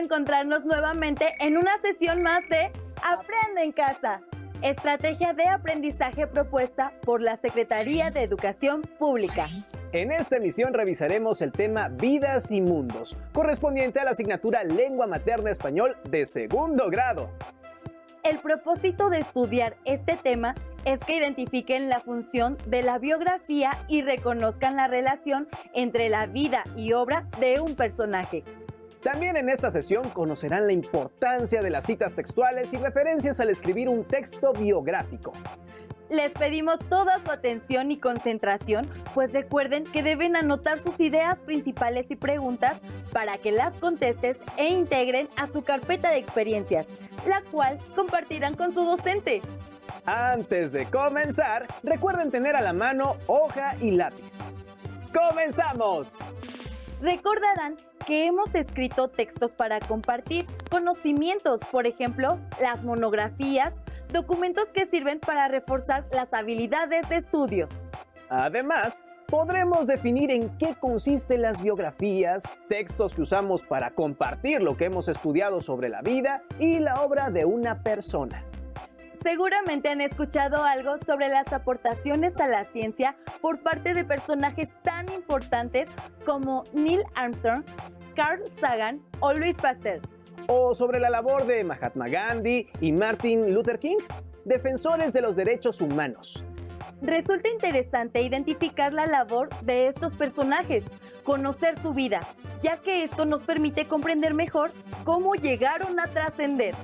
encontrarnos nuevamente en una sesión más de Aprende en Casa, estrategia de aprendizaje propuesta por la Secretaría de Educación Pública. En esta emisión revisaremos el tema Vidas y Mundos, correspondiente a la asignatura Lengua Materna Español de segundo grado. El propósito de estudiar este tema es que identifiquen la función de la biografía y reconozcan la relación entre la vida y obra de un personaje. También en esta sesión conocerán la importancia de las citas textuales y referencias al escribir un texto biográfico. Les pedimos toda su atención y concentración, pues recuerden que deben anotar sus ideas principales y preguntas para que las contestes e integren a su carpeta de experiencias, la cual compartirán con su docente. Antes de comenzar, recuerden tener a la mano hoja y lápiz. ¡Comenzamos! Recordarán que hemos escrito textos para compartir conocimientos, por ejemplo, las monografías, documentos que sirven para reforzar las habilidades de estudio. Además, podremos definir en qué consisten las biografías, textos que usamos para compartir lo que hemos estudiado sobre la vida y la obra de una persona. Seguramente han escuchado algo sobre las aportaciones a la ciencia por parte de personajes tan importantes como Neil Armstrong, Carl Sagan o Louis Pasteur. O sobre la labor de Mahatma Gandhi y Martin Luther King, defensores de los derechos humanos. Resulta interesante identificar la labor de estos personajes, conocer su vida, ya que esto nos permite comprender mejor cómo llegaron a trascender.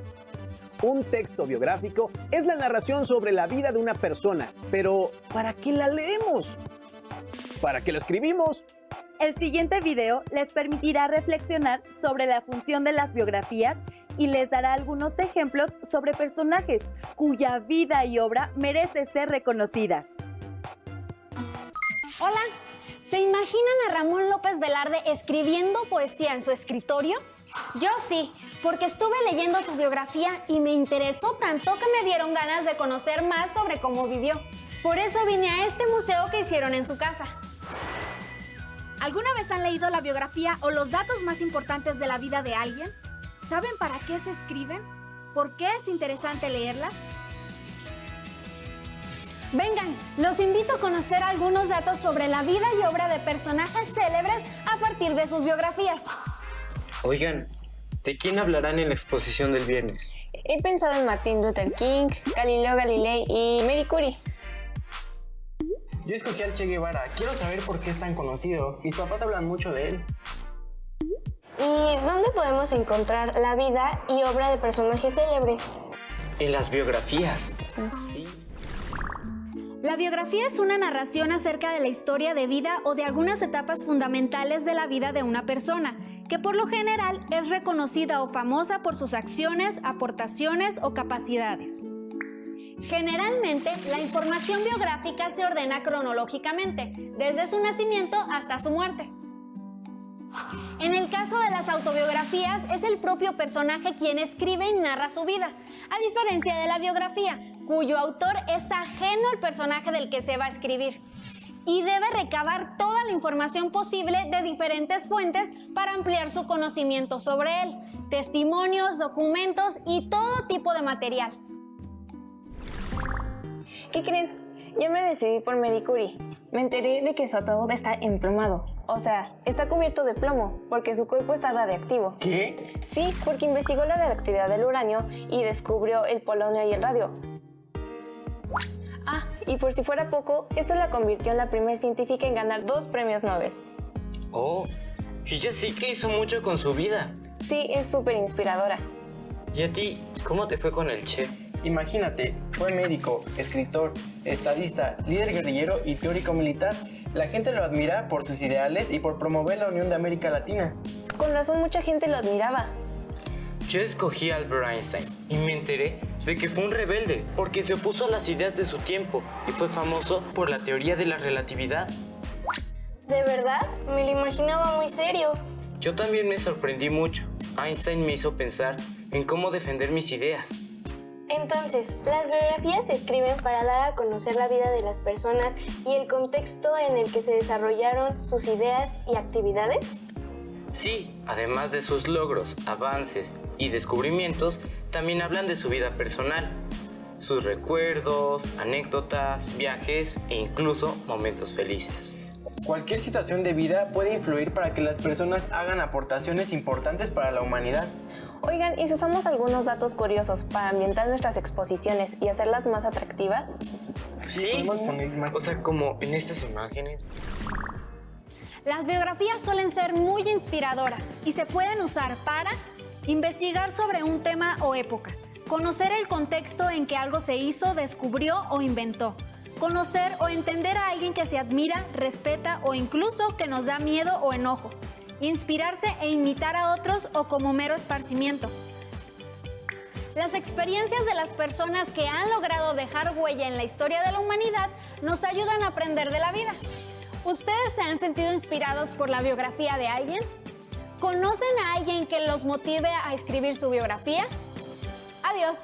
Un texto biográfico es la narración sobre la vida de una persona, pero ¿para qué la leemos? ¿Para qué lo escribimos? El siguiente video les permitirá reflexionar sobre la función de las biografías y les dará algunos ejemplos sobre personajes cuya vida y obra merece ser reconocidas. Hola, ¿se imaginan a Ramón López Velarde escribiendo poesía en su escritorio? Yo sí, porque estuve leyendo su biografía y me interesó tanto que me dieron ganas de conocer más sobre cómo vivió. Por eso vine a este museo que hicieron en su casa. ¿Alguna vez han leído la biografía o los datos más importantes de la vida de alguien? ¿Saben para qué se escriben? ¿Por qué es interesante leerlas? Vengan, los invito a conocer algunos datos sobre la vida y obra de personajes célebres a partir de sus biografías. Oigan, ¿de quién hablarán en la exposición del viernes? He pensado en Martin Luther King, Galileo Galilei y Marie Curie. Yo escogí al Che Guevara. Quiero saber por qué es tan conocido. Mis papás hablan mucho de él. ¿Y dónde podemos encontrar la vida y obra de personajes célebres? En las biografías. Sí. La biografía es una narración acerca de la historia de vida o de algunas etapas fundamentales de la vida de una persona, que por lo general es reconocida o famosa por sus acciones, aportaciones o capacidades. Generalmente, la información biográfica se ordena cronológicamente, desde su nacimiento hasta su muerte. En el caso de las autobiografías, es el propio personaje quien escribe y narra su vida, a diferencia de la biografía, cuyo autor es ajeno al personaje del que se va a escribir, y debe recabar toda la información posible de diferentes fuentes para ampliar su conocimiento sobre él, testimonios, documentos y todo tipo de material. ¿Qué creen? Yo me decidí por Marie Curie. Me enteré de que su ataúd está emplumado. O sea, está cubierto de plomo, porque su cuerpo está radiactivo. ¿Qué? Sí, porque investigó la radioactividad del uranio y descubrió el polonio y el radio. Ah, y por si fuera poco, esto la convirtió en la primera científica en ganar 2 premios Nobel. Oh, ella sí que hizo mucho con su vida. Sí, es súper inspiradora. ¿Y a ti, cómo te fue con el Che? Imagínate, fue médico, escritor, estadista, líder guerrillero y teórico militar. La gente lo admira por sus ideales y por promover la unión de América Latina. Con razón mucha gente lo admiraba. Yo escogí a Albert Einstein y me enteré de que fue un rebelde porque se opuso a las ideas de su tiempo y fue famoso por la teoría de la relatividad. ¿De verdad? Me lo imaginaba muy serio. Yo también me sorprendí mucho. Einstein me hizo pensar en cómo defender mis ideas. Entonces, ¿las biografías se escriben para dar a conocer la vida de las personas y el contexto en el que se desarrollaron sus ideas y actividades? Sí, además de sus logros, avances y descubrimientos, también hablan de su vida personal, sus recuerdos, anécdotas, viajes e incluso momentos felices. Cualquier situación de vida puede influir para que las personas hagan aportaciones importantes para la humanidad. Oigan, ¿y si usamos algunos datos curiosos para ambientar nuestras exposiciones y hacerlas más atractivas? Sí, o sea, como en estas imágenes. Las biografías suelen ser muy inspiradoras y se pueden usar para investigar sobre un tema o época, conocer el contexto en que algo se hizo, descubrió o inventó, conocer o entender a alguien que se admira, respeta o incluso que nos da miedo o enojo, inspirarse e imitar a otros o como mero esparcimiento. Las experiencias de las personas que han logrado dejar huella en la historia de la humanidad nos ayudan a aprender de la vida. ¿Ustedes se han sentido inspirados por la biografía de alguien? ¿Conocen a alguien que los motive a escribir su biografía? Adiós.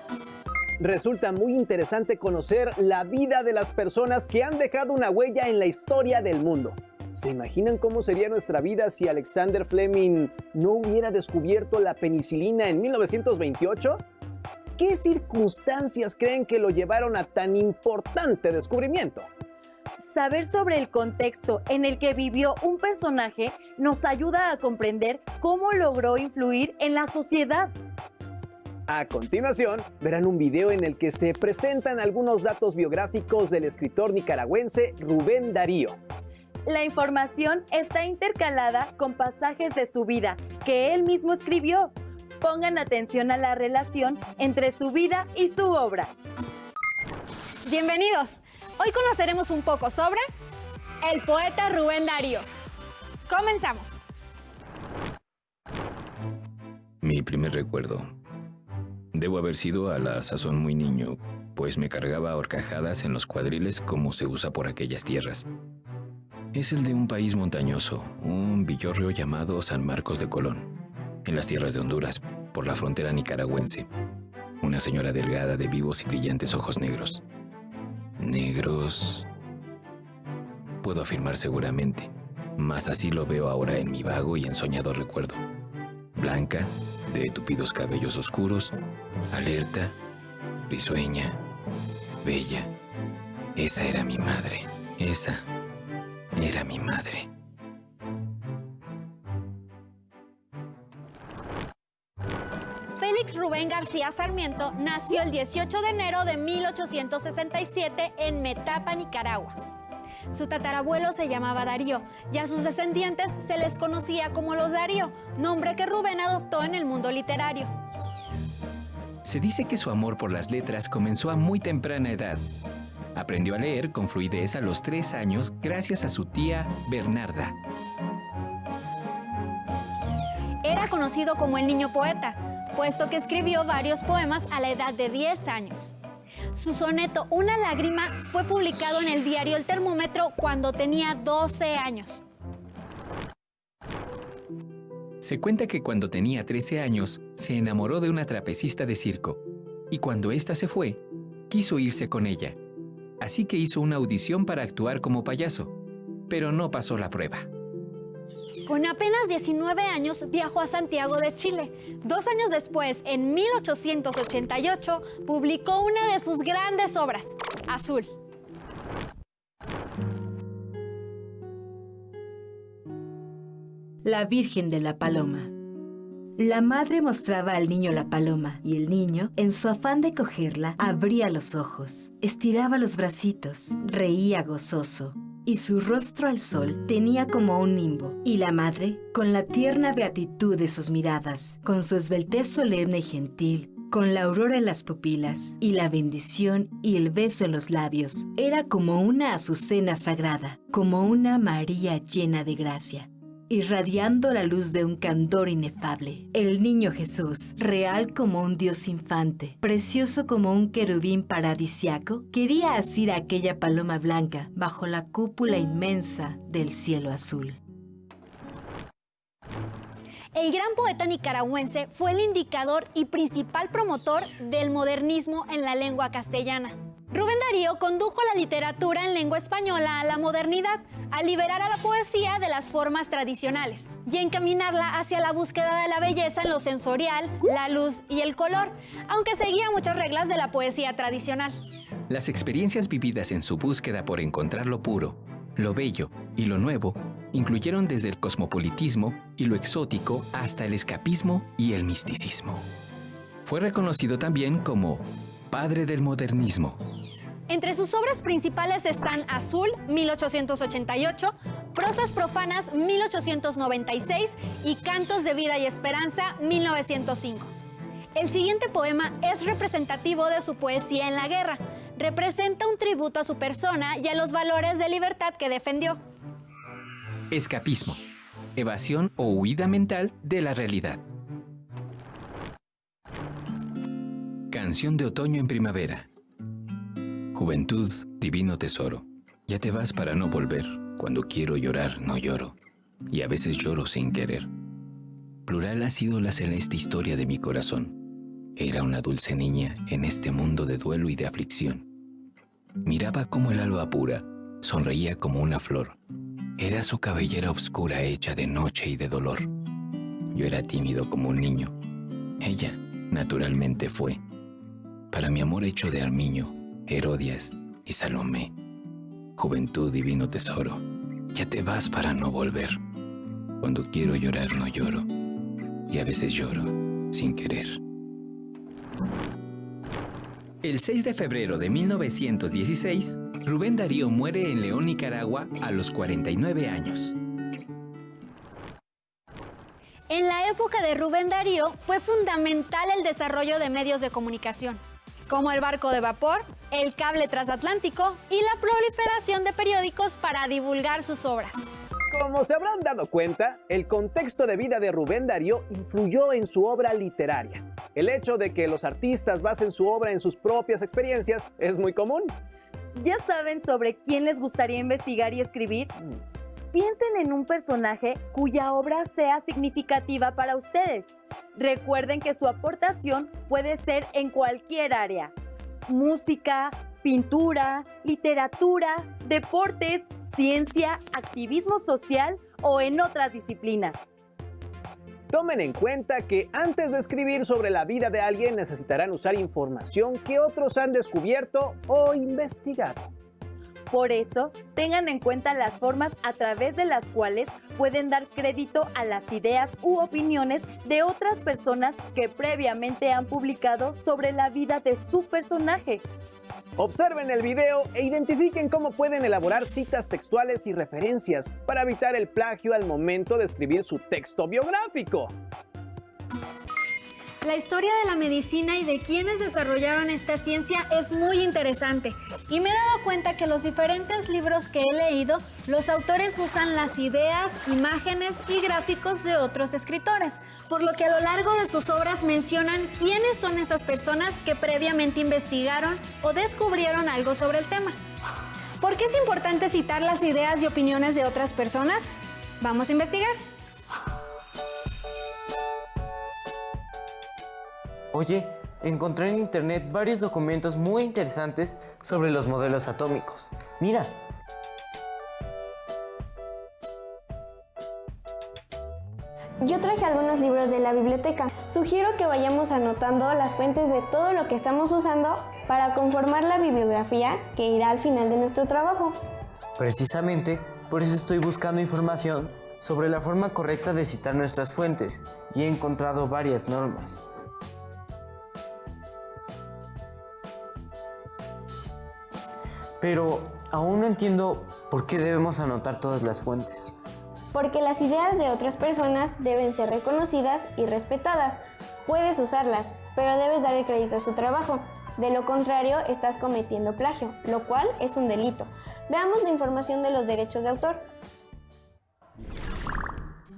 Resulta muy interesante conocer la vida de las personas que han dejado una huella en la historia del mundo. ¿Se imaginan cómo sería nuestra vida si Alexander Fleming no hubiera descubierto la penicilina en 1928? ¿Qué circunstancias creen que lo llevaron a tan importante descubrimiento? Saber sobre el contexto en el que vivió un personaje nos ayuda a comprender cómo logró influir en la sociedad. A continuación, verán un video en el que se presentan algunos datos biográficos del escritor nicaragüense Rubén Darío. La información está intercalada con pasajes de su vida que él mismo escribió. Pongan atención a la relación entre su vida y su obra. Bienvenidos. Hoy conoceremos un poco sobre el poeta Rubén Darío. Comenzamos. Mi primer recuerdo. Debo haber sido a la sazón muy niño, pues me cargaba a horcajadas en los cuadriles como se usa por aquellas tierras. Es el de un país montañoso, un villorrio llamado San Marcos de Colón, en las tierras de Honduras, por la frontera nicaragüense. Una señora delgada de vivos y brillantes ojos negros. Negros... Puedo afirmar seguramente, mas así lo veo ahora en mi vago y ensoñado recuerdo. Blanca, de tupidos cabellos oscuros, alerta, risueña, bella. Esa era mi madre. Esa era mi madre. Félix Rubén García Sarmiento nació el 18 de enero de 1867 en Metapa, Nicaragua. Su tatarabuelo se llamaba Darío y a sus descendientes se les conocía como los Darío, nombre que Rubén adoptó en el mundo literario. Se dice que su amor por las letras comenzó a muy temprana edad. Aprendió a leer con fluidez a los 3 años gracias a su tía Bernarda. Era conocido como el niño poeta, puesto que escribió varios poemas a la edad de 10 años. Su soneto Una lágrima fue publicado en el diario El Termómetro cuando tenía 12 años. Se cuenta que cuando tenía 13 años, se enamoró de una trapecista de circo, y cuando ésta se fue, quiso irse con ella. Así que hizo una audición para actuar como payaso, pero no pasó la prueba. Con apenas 19 años viajó a Santiago de Chile. 2 años después, en 1888, publicó una de sus grandes obras, Azul. La Virgen de la Paloma. La madre mostraba al niño la paloma y el niño, en su afán de cogerla, abría los ojos, estiraba los bracitos, reía gozoso. Y su rostro al sol tenía como un nimbo, y la madre, con la tierna beatitud de sus miradas, con su esbeltez solemne y gentil, con la aurora en las pupilas, y la bendición y el beso en los labios, era como una azucena sagrada, como una María llena de gracia, irradiando la luz de un candor inefable. El niño Jesús, real como un Dios infante, precioso como un querubín paradisiaco, quería asir a aquella paloma blanca bajo la cúpula inmensa del cielo azul. El gran poeta nicaragüense fue el indicador y principal promotor del modernismo en la lengua castellana. Rubén Darío condujo la literatura en lengua española a la modernidad, al liberar a la poesía de las formas tradicionales y encaminarla hacia la búsqueda de la belleza en lo sensorial, la luz y el color, aunque seguía muchas reglas de la poesía tradicional. Las experiencias vividas en su búsqueda por encontrar lo puro, lo bello y lo nuevo incluyeron desde el cosmopolitismo y lo exótico hasta el escapismo y el misticismo. Fue reconocido también como padre del modernismo. Entre sus obras principales están Azul, 1888, Prosas profanas, 1896 y Cantos de vida y esperanza, 1905. El siguiente poema es representativo de su poesía en la guerra. Representa un tributo a su persona y a los valores de libertad que defendió. Escapismo, evasión o huida mental de la realidad. Canción de otoño en primavera. Juventud, divino tesoro, ya te vas para no volver. Cuando quiero llorar, no lloro, y a veces lloro sin querer. Plural ha sido la celeste historia de mi corazón. Era una dulce niña en este mundo de duelo y de aflicción. Miraba como el alba pura, sonreía como una flor. Era su cabellera oscura hecha de noche y de dolor. Yo era tímido como un niño. Ella, naturalmente, fue, para mi amor hecho de armiño, Herodias y Salomé. Juventud, divino tesoro, ya te vas para no volver. Cuando quiero llorar no lloro, y a veces lloro sin querer. El 6 de febrero de 1916, Rubén Darío muere en León, Nicaragua, a los 49 años. En la época de Rubén Darío fue fundamental el desarrollo de medios de comunicación, como el barco de vapor, el cable transatlántico y la proliferación de periódicos para divulgar sus obras. Como se habrán dado cuenta, el contexto de vida de Rubén Darío influyó en su obra literaria. El hecho de que los artistas basen su obra en sus propias experiencias es muy común. ¿Ya saben sobre quién les gustaría investigar y escribir? Piensen en un personaje cuya obra sea significativa para ustedes. Recuerden que su aportación puede ser en cualquier área: música, pintura, literatura, deportes, ciencia, activismo social o en otras disciplinas. Tomen en cuenta que antes de escribir sobre la vida de alguien necesitarán usar información que otros han descubierto o investigado. Por eso, tengan en cuenta las formas a través de las cuales pueden dar crédito a las ideas u opiniones de otras personas que previamente han publicado sobre la vida de su personaje. Observen el video e identifiquen cómo pueden elaborar citas textuales y referencias para evitar el plagio al momento de escribir su texto biográfico. La historia de la medicina y de quienes desarrollaron esta ciencia es muy interesante y me he dado cuenta que los diferentes libros que he leído, los autores usan las ideas, imágenes y gráficos de otros escritores, por lo que a lo largo de sus obras mencionan quiénes son esas personas que previamente investigaron o descubrieron algo sobre el tema. ¿Por qué es importante citar las ideas y opiniones de otras personas? Vamos a investigar. Oye, encontré en internet varios documentos muy interesantes sobre los modelos atómicos. Mira. Yo traje algunos libros de la biblioteca. Sugiero que vayamos anotando las fuentes de todo lo que estamos usando para conformar la bibliografía que irá al final de nuestro trabajo. Precisamente, por eso estoy buscando información sobre la forma correcta de citar nuestras fuentes y he encontrado varias normas. Pero aún no entiendo por qué debemos anotar todas las fuentes. Porque las ideas de otras personas deben ser reconocidas y respetadas. Puedes usarlas, pero debes darle crédito a su trabajo. De lo contrario, estás cometiendo plagio, lo cual es un delito. Veamos la información de los derechos de autor.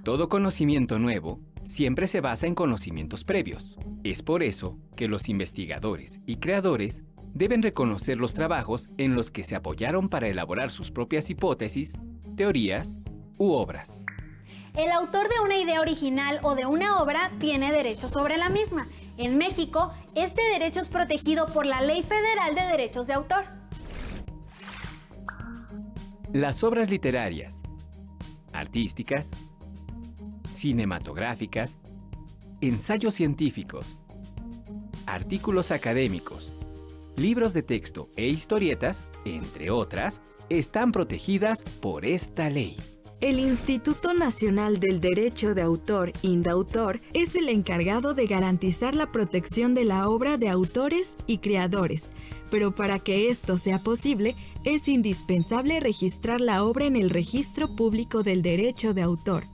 Todo conocimiento nuevo siempre se basa en conocimientos previos. Es por eso que los investigadores y creadores deben reconocer los trabajos en los que se apoyaron para elaborar sus propias hipótesis, teorías u obras. El autor de una idea original o de una obra tiene derechos sobre la misma. En México, este derecho es protegido por la Ley Federal de Derechos de Autor. Las obras literarias, artísticas, cinematográficas, ensayos científicos, artículos académicos, libros de texto e historietas, entre otras, están protegidas por esta ley. El Instituto Nacional del Derecho de Autor, INDAUTOR, es el encargado de garantizar la protección de la obra de autores y creadores, pero para que esto sea posible, es indispensable registrar la obra en el Registro Público del Derecho de Autor.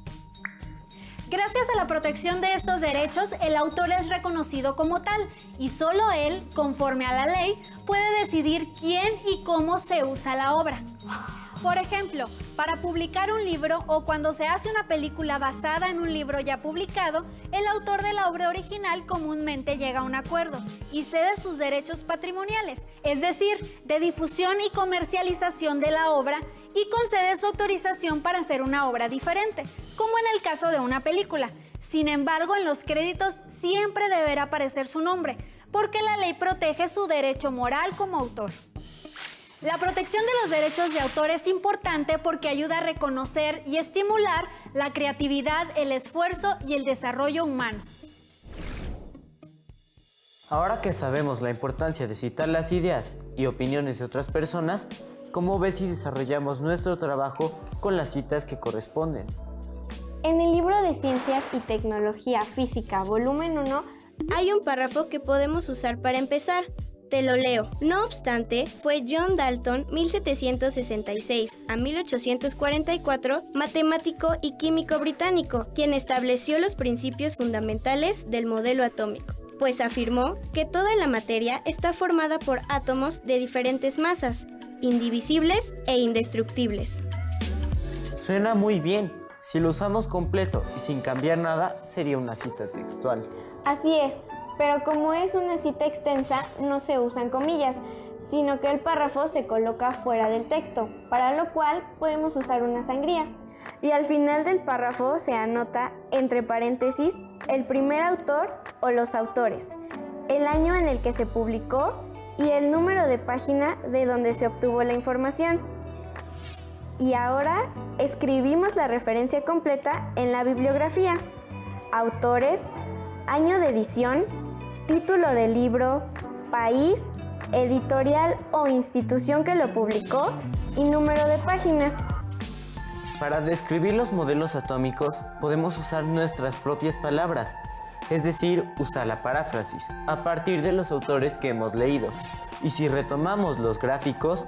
Gracias a la protección de estos derechos, el autor es reconocido como tal y solo él, conforme a la ley, puede decidir quién y cómo se usa la obra. Por ejemplo, para publicar un libro o cuando se hace una película basada en un libro ya publicado, el autor de la obra original comúnmente llega a un acuerdo y cede sus derechos patrimoniales, es decir, de difusión y comercialización de la obra, y concede su autorización para hacer una obra diferente, como en el caso de una película. Sin embargo, en los créditos siempre deberá aparecer su nombre, porque la ley protege su derecho moral como autor. La protección de los derechos de autor es importante porque ayuda a reconocer y estimular la creatividad, el esfuerzo y el desarrollo humano. Ahora que sabemos la importancia de citar las ideas y opiniones de otras personas, ¿cómo ves si desarrollamos nuestro trabajo con las citas que corresponden? En el libro de Ciencias y Tecnología Física, volumen 1, hay un párrafo que podemos usar para empezar. Te lo leo. No obstante, fue John Dalton, 1766 a 1844, matemático y químico británico, quien estableció los principios fundamentales del modelo atómico, pues afirmó que toda la materia está formada por átomos de diferentes masas, indivisibles e indestructibles. Suena muy bien. Si lo usamos completo y sin cambiar nada, sería una cita textual. Así es, pero como es una cita extensa, no se usan comillas, sino que el párrafo se coloca fuera del texto, para lo cual podemos usar una sangría. Y al final del párrafo se anota, entre paréntesis, el primer autor o los autores, el año en el que se publicó y el número de página de donde se obtuvo la información. Y ahora escribimos la referencia completa en la bibliografía: autores, año de edición, título del libro, país, editorial o institución que lo publicó y número de páginas. Para describir los modelos atómicos podemos usar nuestras propias palabras, es decir, usar la paráfrasis a partir de los autores que hemos leído. Y si retomamos los gráficos,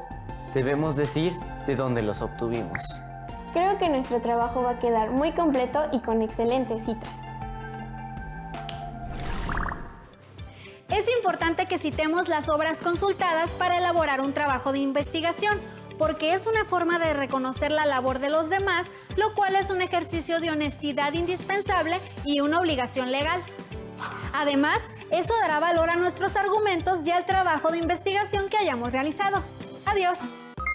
debemos decir de dónde los obtuvimos. Creo que nuestro trabajo va a quedar muy completo y con excelentes citas. Es importante que citemos las obras consultadas para elaborar un trabajo de investigación, porque es una forma de reconocer la labor de los demás, lo cual es un ejercicio de honestidad indispensable y una obligación legal. Además, eso dará valor a nuestros argumentos y al trabajo de investigación que hayamos realizado. Adiós.